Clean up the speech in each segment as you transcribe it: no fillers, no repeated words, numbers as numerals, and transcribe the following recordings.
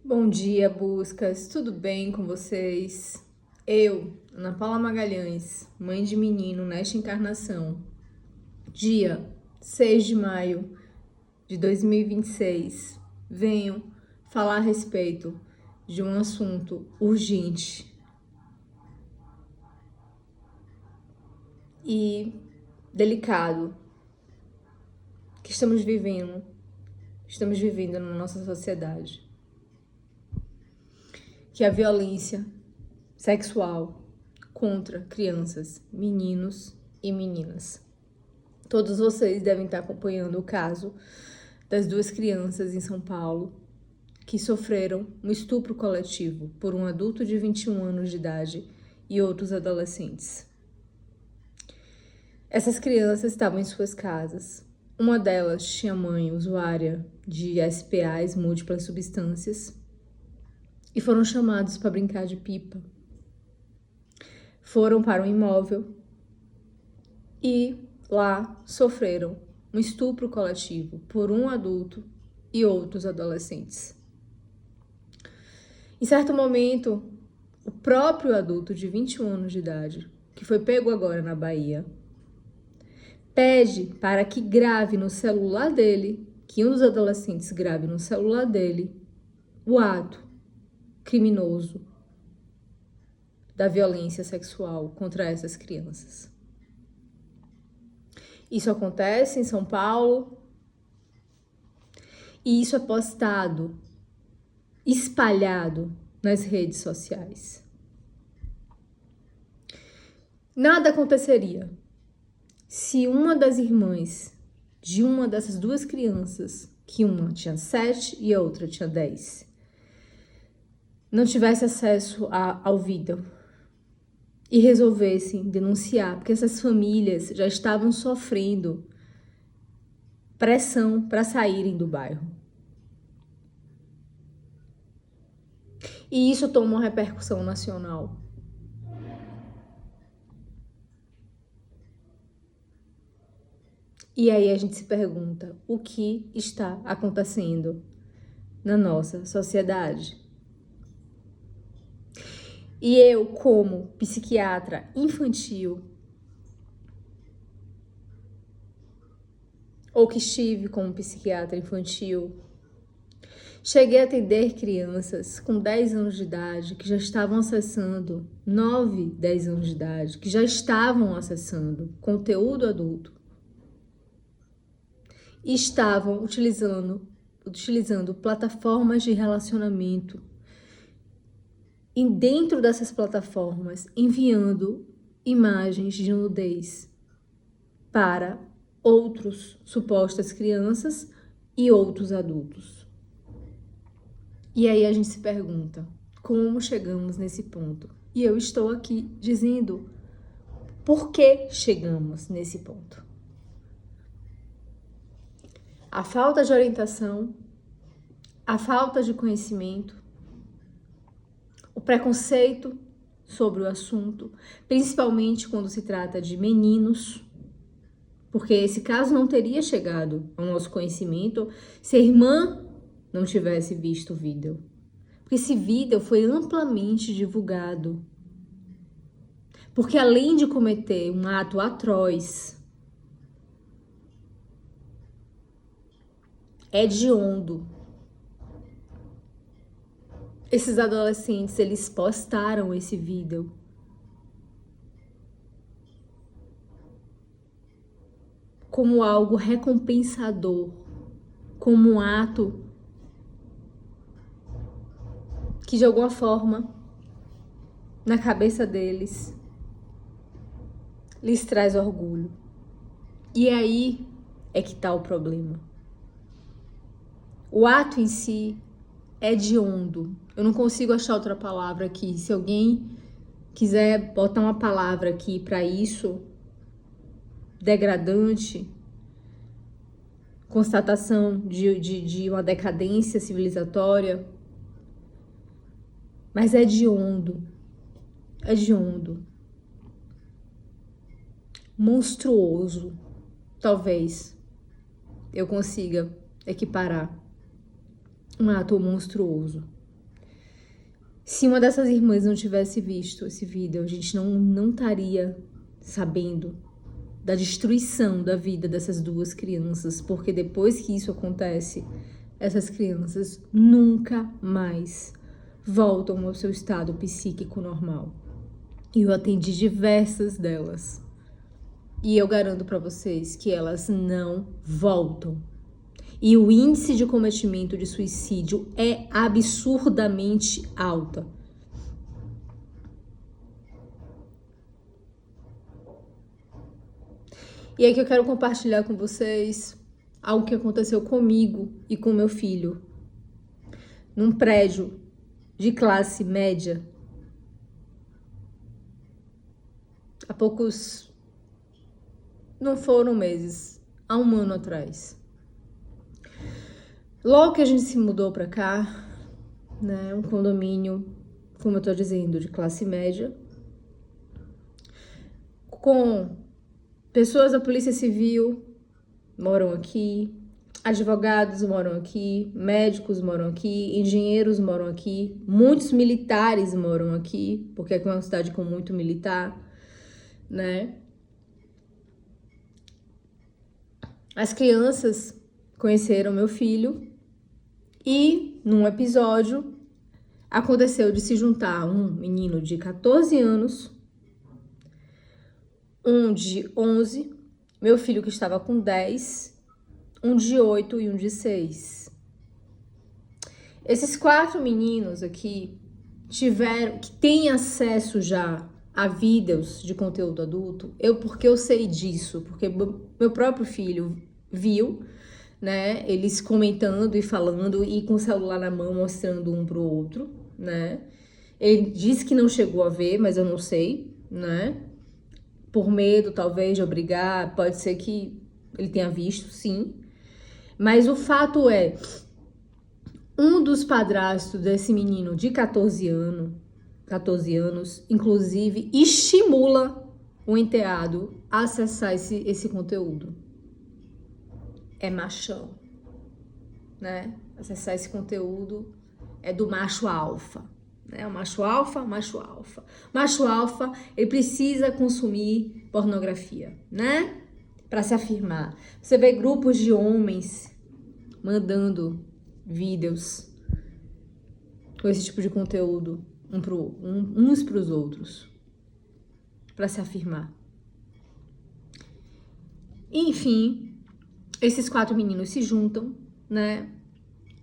Bom dia, buscas. Tudo bem com vocês? Eu, Ana Paula Magalhães, mãe de menino nesta encarnação, dia 6 de maio de 2026, venho falar a respeito de um assunto urgente e delicado que estamos vivendo na nossa sociedade, que é a violência sexual contra crianças, meninos e meninas. Todos vocês devem estar acompanhando o caso das duas crianças em São Paulo que sofreram um estupro coletivo por um adulto de 21 anos de idade e outros adolescentes. Essas crianças estavam em suas casas. Uma delas tinha mãe usuária de SPAs, múltiplas substâncias, e foram chamados para brincar de pipa. Foram para um imóvel e lá sofreram um estupro coletivo por um adulto e outros adolescentes. Em certo momento, o próprio adulto de 21 anos de idade, que foi pego agora na Bahia, pede para que grave no celular dele, que um dos adolescentes grave no celular dele, o ato criminoso da violência sexual contra essas crianças. Isso acontece em São Paulo e isso é postado, espalhado nas redes sociais. Nada aconteceria se uma das irmãs de uma dessas duas crianças, que uma tinha 7 e a outra tinha 10, não tivesse acesso ao vídeo e resolvessem denunciar, porque essas famílias já estavam sofrendo pressão para saírem do bairro. E isso toma uma repercussão nacional. E aí a gente se pergunta, o que está acontecendo na nossa sociedade? E eu, como psiquiatra infantil, ou que estive como psiquiatra infantil, cheguei a atender crianças com 10 anos de idade que já estavam acessando, 9, 10 anos de idade, que já estavam acessando conteúdo adulto e estavam utilizando plataformas de relacionamento e dentro dessas plataformas enviando imagens de nudez para outros supostas crianças e outros adultos. E aí a gente se pergunta, como chegamos nesse ponto? E eu estou aqui dizendo por que chegamos nesse ponto. A falta de orientação, a falta de conhecimento, o preconceito sobre o assunto, principalmente quando se trata de meninos, porque esse caso não teria chegado ao nosso conhecimento se a irmã não tivesse visto o vídeo. Porque esse vídeo foi amplamente divulgado. Porque além de cometer um ato atroz, hediondo, esses adolescentes, eles postaram esse vídeo como algo recompensador, como um ato que de alguma forma, na cabeça deles, lhes traz orgulho. E aí é que está o problema. O ato em si é hediondo. Eu não consigo achar outra palavra aqui. Se alguém quiser botar uma palavra aqui para isso, degradante, constatação de uma decadência civilizatória, mas é hediondo, monstruoso, talvez eu consiga equiparar um ato monstruoso. Se uma dessas irmãs não tivesse visto esse vídeo, a gente não estaria sabendo da destruição da vida dessas duas crianças, porque depois que isso acontece, essas crianças nunca mais voltam ao seu estado psíquico normal. E eu atendi diversas delas. E eu garanto para vocês que elas não voltam. E o índice de cometimento de suicídio é absurdamente alto. E aí que eu quero compartilhar com vocês algo que aconteceu comigo e com meu filho. Num prédio de classe média. Há poucos... não foram meses, há um ano atrás. Logo que a gente se mudou pra cá, né, um condomínio, como eu tô dizendo, de classe média, com pessoas da Polícia Civil moram aqui, advogados moram aqui, médicos moram aqui, engenheiros moram aqui, muitos militares moram aqui, porque aqui é uma cidade com muito militar, né? As crianças conheceram meu filho e, num episódio, aconteceu de se juntar um menino de 14 anos, um de 11, meu filho que estava com 10, um de 8 e um de 6. Esses 4 meninos aqui que têm acesso já a vídeos de conteúdo adulto, porque eu sei disso, porque meu próprio filho viu, né, eles comentando e falando e com o celular na mão mostrando um pro outro, né? Ele disse que não chegou a ver, mas eu não sei, né? Por medo, talvez, de obrigar, pode ser que ele tenha visto, sim. Mas o fato é, um dos padrastos desse menino de 14 anos, inclusive, estimula o enteado a acessar esse conteúdo. É machão, né? Acessar esse conteúdo é do macho alfa, né? O macho alfa, macho alfa. Macho alfa, ele precisa consumir pornografia, né? Para se afirmar. Você vê grupos de homens mandando vídeos com esse tipo de conteúdo uns para os outros, para se afirmar. Enfim, esses 4 meninos se juntam, né?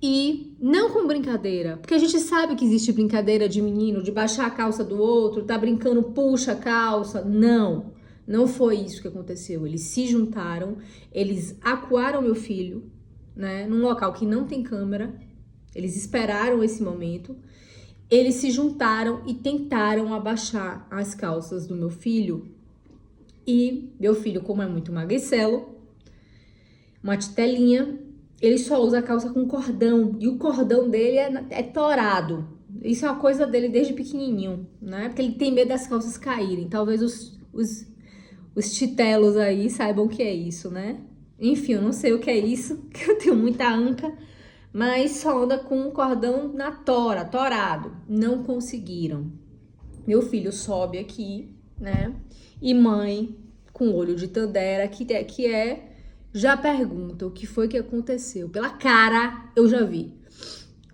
E não com brincadeira, porque a gente sabe que existe brincadeira de menino, de baixar a calça do outro, tá brincando, puxa a calça. Não foi isso que aconteceu. Eles se juntaram, eles acuaram meu filho, né, num local que não tem câmera. Eles esperaram esse momento. Eles se juntaram e tentaram abaixar as calças do meu filho. E meu filho, como é muito magricelo, uma titelinha, ele só usa a calça com cordão. E o cordão dele é torado. Isso é uma coisa dele desde pequenininho, né? Porque ele tem medo das calças caírem. Talvez os titelos aí saibam o que é isso, né? Enfim, eu não sei o que é isso, que eu tenho muita anca. Mas só anda com um cordão na torado. Não conseguiram. Meu filho sobe aqui, né? E mãe, com olho de Tandera, já pergunta o que foi que aconteceu. Pela cara, eu já vi.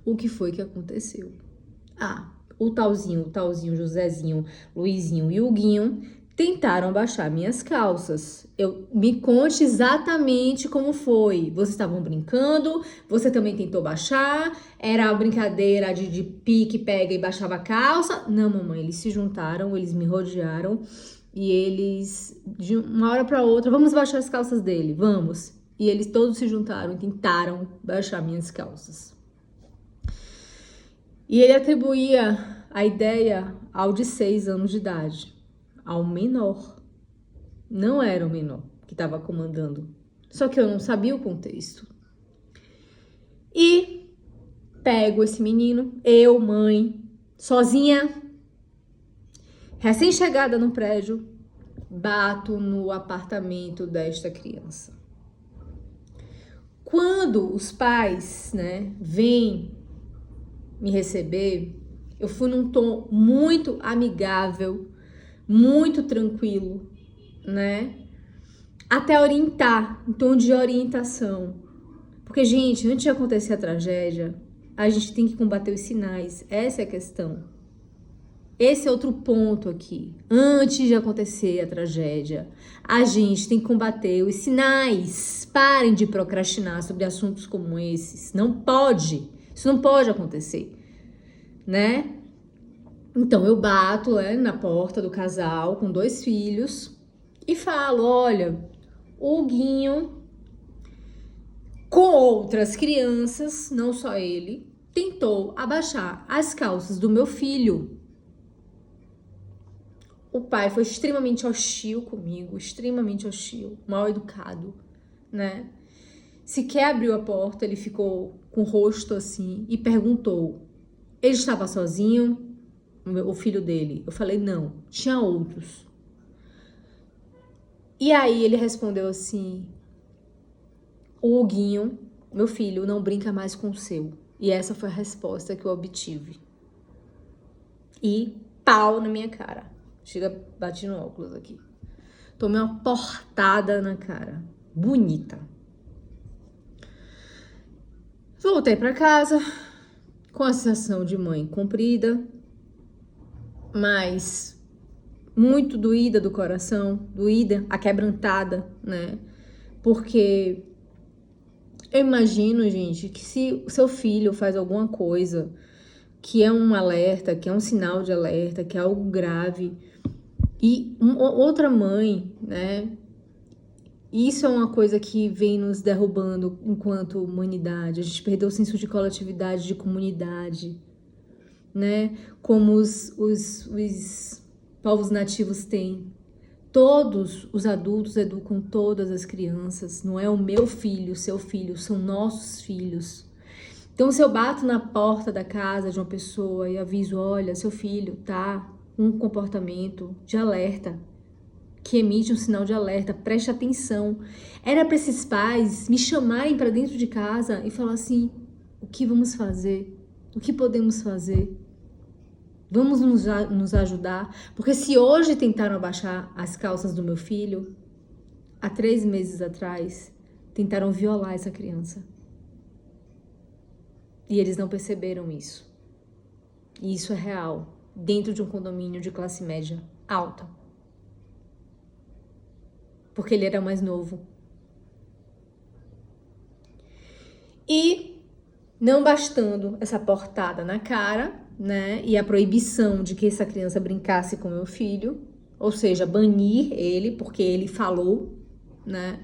O que foi que aconteceu? O talzinho, Josézinho, Luizinho e Huguinho tentaram abaixar minhas calças. Me conte exatamente como foi. Vocês estavam brincando? Você também tentou baixar? Era a brincadeira de pique, pega e baixava a calça? Não, mamãe, eles se juntaram, eles me rodearam e eles, de uma hora para outra, vamos baixar as calças dele, vamos. E eles todos se juntaram e tentaram baixar minhas calças. E ele atribuía a ideia ao de 6 anos de idade, ao menor. Não era o menor que estava comandando. Só que eu não sabia o contexto. E pego esse menino, eu, mãe, sozinha, recém-chegada no prédio, bato no apartamento desta criança. Quando os pais, né, vêm me receber, Eu fui num tom muito amigável, muito tranquilo, né? Até orientar, em tom de orientação. Porque, gente, antes de acontecer a tragédia, a gente tem que combater os sinais. Essa é a questão. Esse é outro ponto aqui. Antes de acontecer a tragédia, a gente tem que combater os sinais. Parem de procrastinar sobre assuntos como esses. Não pode. Isso não pode acontecer, né? Então eu bato, na porta do casal com 2 filhos e falo: olha, o Guinho, com outras crianças, não só ele, tentou abaixar as calças do meu filho. O pai foi extremamente hostil comigo, extremamente hostil, mal educado, né? Sequer abriu a porta, ele ficou com o rosto assim e perguntou: ele estava sozinho? O filho dele? Eu falei: não, tinha outros. E aí ele respondeu assim: o Huguinho, meu filho, não brinca mais com o seu. E essa foi a resposta que eu obtive. E pau na minha cara. Chega, bati no óculos aqui. Tomei uma portada na cara. Bonita. Voltei pra casa com a sensação de mãe cumprida, mas muito doída do coração, doída, aquebrantada, né? Porque eu imagino, gente, que se o seu filho faz alguma coisa que é um alerta, que é um sinal de alerta, que é algo grave, e outra mãe, né? Isso é uma coisa que vem nos derrubando enquanto humanidade. A gente perdeu o senso de coletividade, de comunidade, né? Como os povos nativos têm. Todos os adultos educam todas as crianças. Não é o meu filho, o seu filho, são nossos filhos. Então, se eu bato na porta da casa de uma pessoa e aviso: olha, seu filho tá com um comportamento de alerta, que emite um sinal de alerta, preste atenção. Era para esses pais me chamarem para dentro de casa e falar assim: o que vamos fazer? O que podemos fazer? Vamos nos ajudar? Porque se hoje tentaram abaixar as calças do meu filho, há 3 meses atrás, tentaram violar essa criança. E eles não perceberam isso. E isso é real, dentro de um condomínio de classe média alta. Porque ele era mais novo. E não bastando essa portada na cara, né, e a proibição de que essa criança brincasse com meu filho, ou seja, banir ele porque ele falou, né,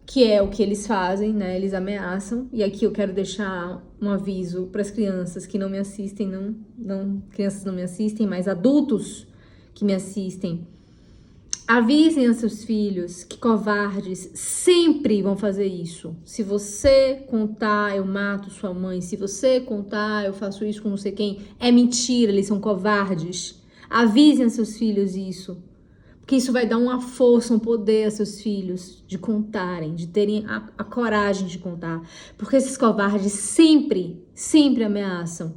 que é o que eles fazem, né, eles ameaçam. E aqui eu quero deixar um aviso para as crianças que não me assistem, crianças não me assistem, mas adultos que me assistem. Avisem a seus filhos que covardes sempre vão fazer isso. Se você contar, eu mato sua mãe. Se você contar, eu faço isso com não sei quem. É mentira, eles são covardes. Avisem a seus filhos isso. Porque isso vai dar uma força, um poder a seus filhos de contarem, de terem a coragem de contar. Porque esses covardes sempre, sempre ameaçam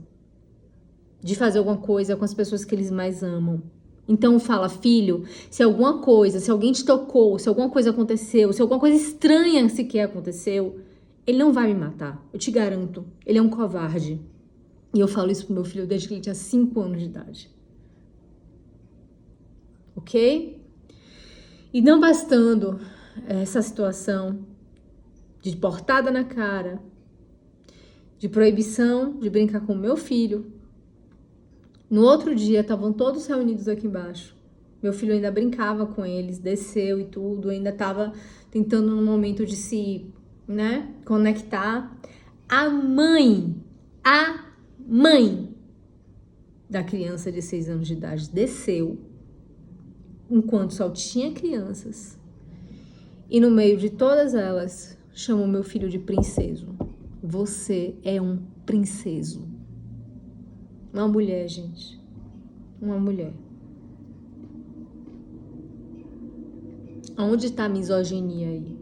de fazer alguma coisa com as pessoas que eles mais amam. Então fala: filho, se alguma coisa, se alguém te tocou, se alguma coisa aconteceu, se alguma coisa estranha sequer aconteceu, ele não vai me matar, eu te garanto. Ele é um covarde. E eu falo isso pro meu filho desde que ele tinha 5 anos de idade. Ok? E não bastando essa situação de portada na cara, de proibição de brincar com o meu filho, no outro dia, estavam todos reunidos aqui embaixo. Meu filho ainda brincava com eles, desceu e tudo, ainda estava tentando no momento de se, né, conectar. A mãe da criança de 6 anos de idade desceu, enquanto só tinha crianças. E no meio de todas elas, chamou meu filho de princeso. Você é um princeso. Uma mulher, gente. Uma mulher. Onde está a misoginia aí?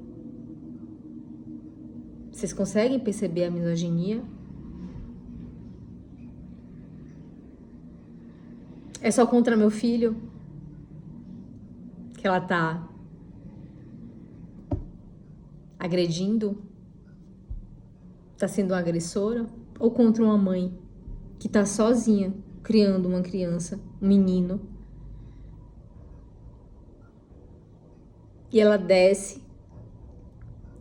Vocês conseguem perceber a misoginia? É só contra meu filho que ela tá agredindo? Tá sendo uma agressora? Ou contra uma mãe que tá sozinha criando uma criança, um menino? E ela desce.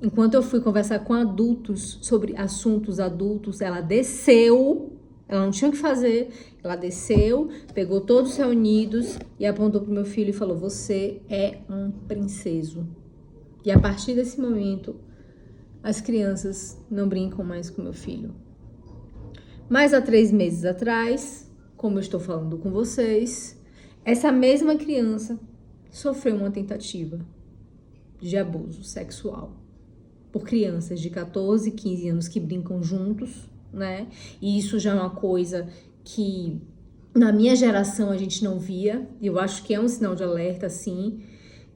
Enquanto eu fui conversar com adultos sobre assuntos adultos, ela desceu. Ela não tinha o que fazer. Ela desceu, pegou todos reunidos e apontou pro meu filho e falou: "Você é um princeso." E a partir desse momento, as crianças não brincam mais com meu filho. Mas há 3 meses atrás, como eu estou falando com vocês, essa mesma criança sofreu uma tentativa de abuso sexual por crianças de 14, 15 anos que brincam juntos, né? E isso já é uma coisa que na minha geração a gente não via. E eu acho que é um sinal de alerta, sim.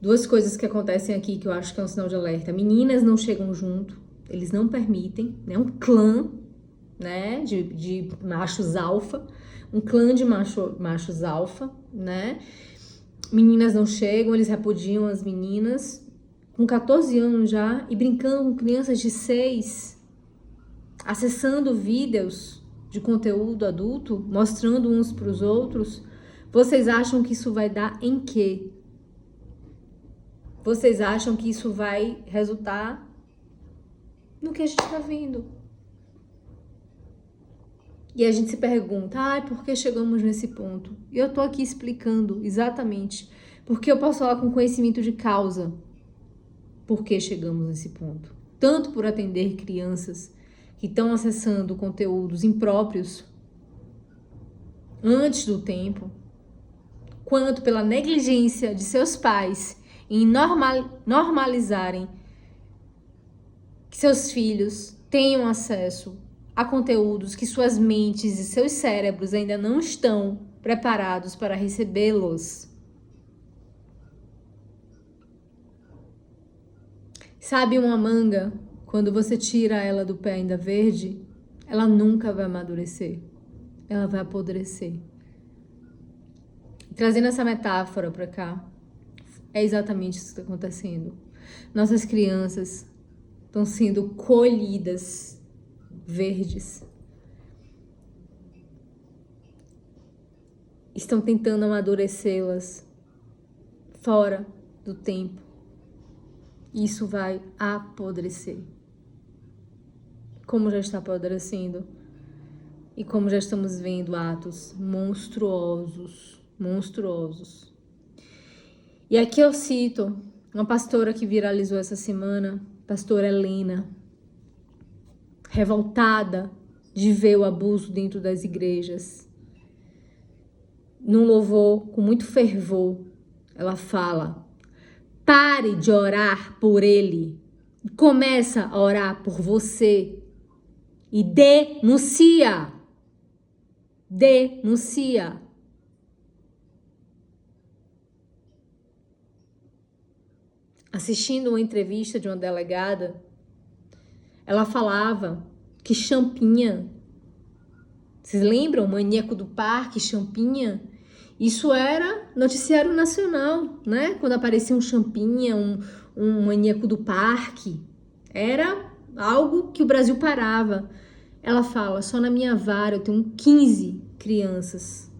2 coisas que acontecem aqui que eu acho que é um sinal de alerta. Meninas não chegam junto, eles não permitem, né? Um clã, né? De machos alfa, um clã de machos alfa, né? Meninas não chegam, eles repudiam as meninas com 14 anos já e brincando com crianças de 6, acessando vídeos de conteúdo adulto, mostrando uns para os outros. Vocês acham que isso vai dar em quê? Vocês acham que isso vai resultar no que a gente tá vendo? E a gente se pergunta, por que chegamos nesse ponto? E eu tô aqui explicando exatamente, porque eu posso falar com conhecimento de causa por que chegamos nesse ponto. Tanto por atender crianças que estão acessando conteúdos impróprios antes do tempo, quanto pela negligência de seus pais em normalizarem que seus filhos tenham acesso a conteúdos que suas mentes e seus cérebros ainda não estão preparados para recebê-los. Sabe uma manga, quando você tira ela do pé ainda verde, ela nunca vai amadurecer, ela vai apodrecer. Trazendo essa metáfora para cá, é exatamente isso que está acontecendo. Nossas crianças estão sendo colhidas verdes. Estão tentando amadurecê-las fora do tempo. Isso vai apodrecer. Como já está apodrecendo. E como já estamos vendo atos monstruosos. Monstruosos. E aqui eu cito uma pastora que viralizou essa semana, pastora Helena, revoltada de ver o abuso dentro das igrejas. Num louvor com muito fervor, ela fala: pare de orar por ele, começa a orar por você e denuncia. Denuncia. Assistindo uma entrevista de uma delegada, ela falava que Champinha, vocês lembram? O maníaco do parque, Champinha? Isso era noticiário nacional, né? Quando aparecia um Champinha, um maníaco do parque. Era algo que o Brasil parava. Ela fala, só na minha vara eu tenho 15 crianças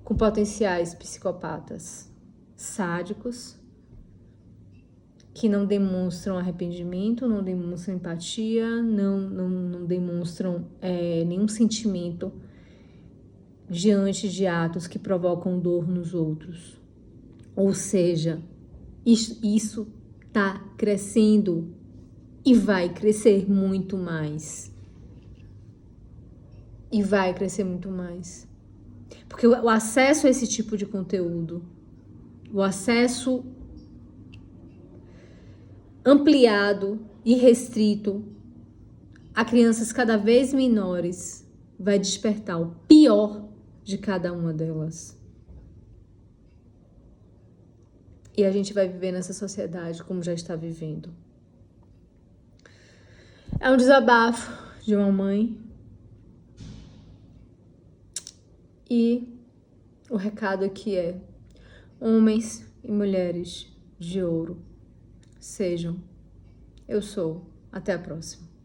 com potenciais psicopatas sádicos, que não demonstram arrependimento, não demonstram empatia, não demonstram nenhum sentimento diante de atos que provocam dor nos outros. Ou seja, isso está crescendo e vai crescer muito mais. E vai crescer muito mais. Porque o acesso a esse tipo de conteúdo, o acesso ampliado e restrito a crianças cada vez menores vai despertar o pior de cada uma delas. E a gente vai viver nessa sociedade como já está vivendo. É um desabafo de uma mãe. E O recado aqui é: homens e mulheres de ouro, sejam. Eu sou. Até a próxima.